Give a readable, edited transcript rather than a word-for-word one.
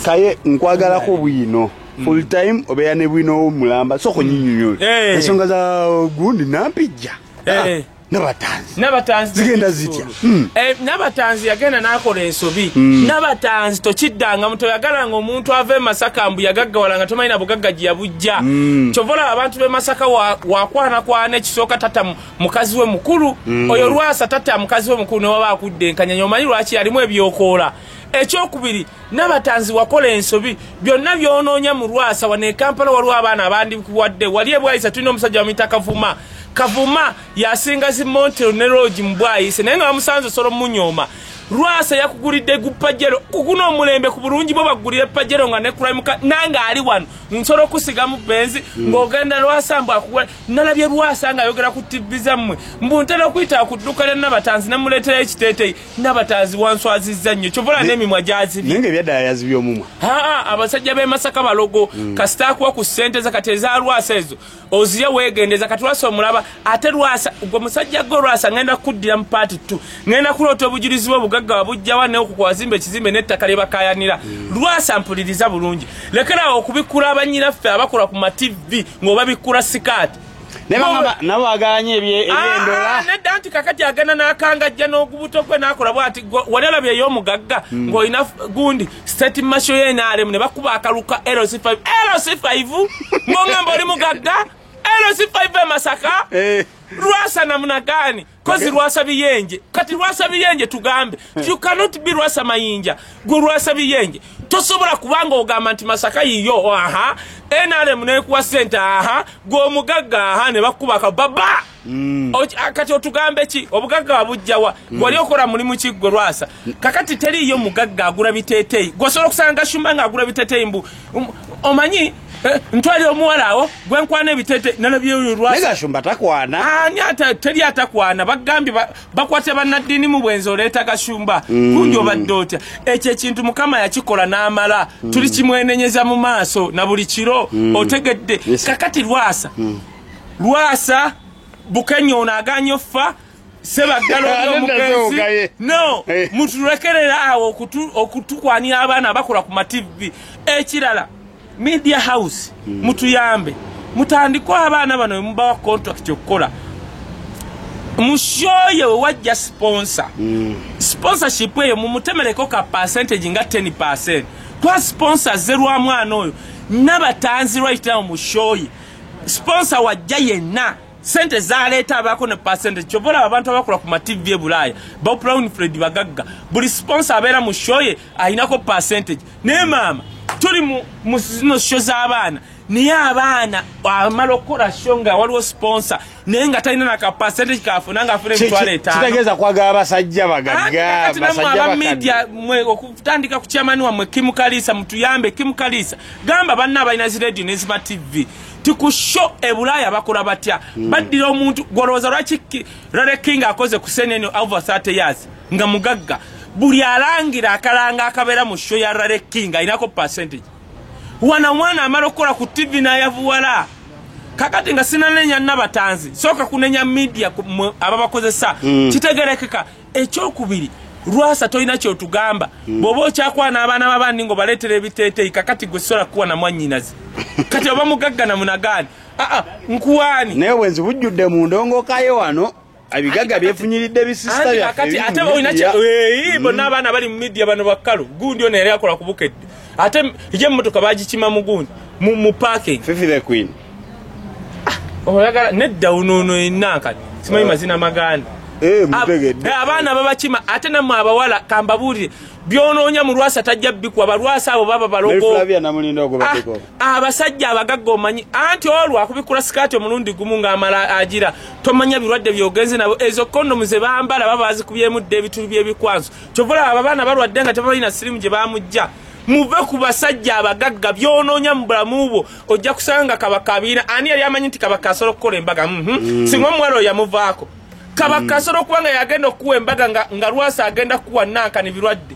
kaye nkwagala ko bwino full time obeya ne bwino mulamba soko nyinyonyo ensonga za gundi nampijja Nabatanzi zigenda zitya Nabatanzi yagenda nakola ensobi Nabatanzi tokiddanga muto yagalanga omuntu ave Masaka mbu yagaggawalanga tomalina bugaggaji yabujja kyovola abantu be Masaka wakwana kwana ekisooka tata mukazi we mukulu oyo Lwasa tata mukazi we mukulu newa bakudde nkanyanya omanyi lwaki yalimu ebyokoola ekyokubiri Nabatanzi wakola ensobi byonna byonoonya mu Lwasa wane Kampala waliwo abaana abandikuwadde wali ebwayisa tulina omusajja wamuyita Kavuma yasinga zi Montero ne Rogi mbwayise naye nga bamusanze solo munyoma Lwasa yakugulidde gupajero kukuno omulembe ku bulungi bo bagulire pajero nga ne crime nanga ali wano nsoro kusiga mu benzi ngogenda Lwasa mbu akugula nalabye Lwasa nga yogera ku TV zammwe mbu ntera kuyita kudduka Nabatanzi namuletera ekiteteyi Nabatanzi wanswazizza nnyo kyovola n'emimwa gyazibi nenge byadala yazibyo mumwa abasajja be Masaka balogo kasita kuwa ku ssente zakateza Lwasa ezo oziye wegendeza kati Lwasa omulaba ate Lwasa gwe musajja go Lwasa ngenda kuddira mu party 2 ngenda kulota obujulizi bwo bugagga bujjawa ne okukwazimba ekizimbe n'ettaka lyebakayanira Lwasa mpuliriza bulungi lekera okubikula abanyinaffe abakola ku ma TV ng'oba bikula sikati nabo aganye ebyendola nedda nti kakati agenda n'akangajja n'ogubuto gwe n'akola bwati walabye ey'omugagga ng'olina gundi state marshal y'NRM ne bakuba akaluka LC5 ng'ongamba oli mugagga LC5 Masaka Lwasa namuna gani kozi Lwasa biyenje kati Lwasa biyenje tugambe you cannot be Lwasa mayinja go Lwasa biyenje tosobola kubanga ogamba nti Masaka yiyo NRM ne kuwa center go mugagga ne bakuba ka baba kati otugambe ki obugagga abujjawa gwali okola mulimu ki go Lwasa kakati teri yo mugagga agula biteteyi gosobola kusanga shumba nga agula biteteyi mbu omanyi ntwali omuwalawo gwenkwana ebitete nalabye Lwasa nega shumba takwana ani teri atakwana bagambi bakwate bannaddiini mu bwenzi oleeta gashumba kunjo baddota ekyo ekintu Mukama yakikola n'amala tuli kimwenenyeza mu maaso na buli kiro otegedde kakati Lwasa Bukenya onaaganyofa sebaggalo y'omugenzi no mutulekerera awo okutukwanira abaana abakola ku ma TV ekirala media house mutuyambe mutandikwa abaana bano mubawa contract okukola mushoye wajja sponsorship eyo mumutemereko ka percentage nga 10% twa sponsor zerwa mwana oyo Nabatanzi right now mushoye sponsor wajja yenna sente zaleta abako ne percentage chobola abantu abakola ku ma TV ebulaya ba Brown Fred bagagga buli sponsor abera mushoye ayinako percentage ne mama tuli mu zino show z'abaana niye abaana amalokora shonga waliwo sponsor naye nga talina na percentage kafuna nga afune mitwale 5 kitegeeza kwaga abasajja bagagga basajja media mwe okutandika ku chairman wamwe Kim Kalisa mutuyambe Kim Kalisa gamba banna abalina zi radio ne Smart TV tukusho ebulaya bakola batya baddira omuntu goroza lwaki Rare King akoze ku CNN over 30 years nga mugagga buli alangira akalanga akabera mu show ya Rare King inako percentage wana mwana amalokola ku TV na yavuwala kakati nga sinanenya Nabatanzi soka kunenya media ababakozesa kitegerekeka ekyokubiri Lwasa toyina kyo tugamba bobo kyakwana abaana babandi ngo baletere ebiteteyi kakati gwesola kuwa na mwanyinazi kati oba mugagga na munagani nkuwani naye bwenzi bujjudde mu ndongo kaye wano abigagga byefunyiridde bisista bya kati ate oyina bonna abaana bali mu media bano bakalu gundi ono yali akola kubukedde ate ije mmotoka bagikima mu gundi mu parking Fifi the Queen oyagala nedda unono ennankati simanyi mazina maganda mutegedde abaana babakima ate namwe abawala kambabulire byonoonya mu Lwasa tajja bikwa abalwasa abo baba balogo abasajja abagagga omanyi anti olwo akubikula sikati omulundi gumu ng'amala agira tomanya birwadde byogenze nabo ezo kondomu ze bambala baba bazikubyemu ebituli by'ebikwanso kyovola abaana balwadde nga tebalina sirimu gye bamujja muve ku basajja abagagga byonoonya mu bulamu bwo ojja kusanga kabakabiina ani yali amanyi nti kabaka asobola okukola embaga singa omuwala oyo yamuvaako kabaka asobola okuba nga yagenda okuwa embaga nga Lwasa agenda kuwa Nankani birwadde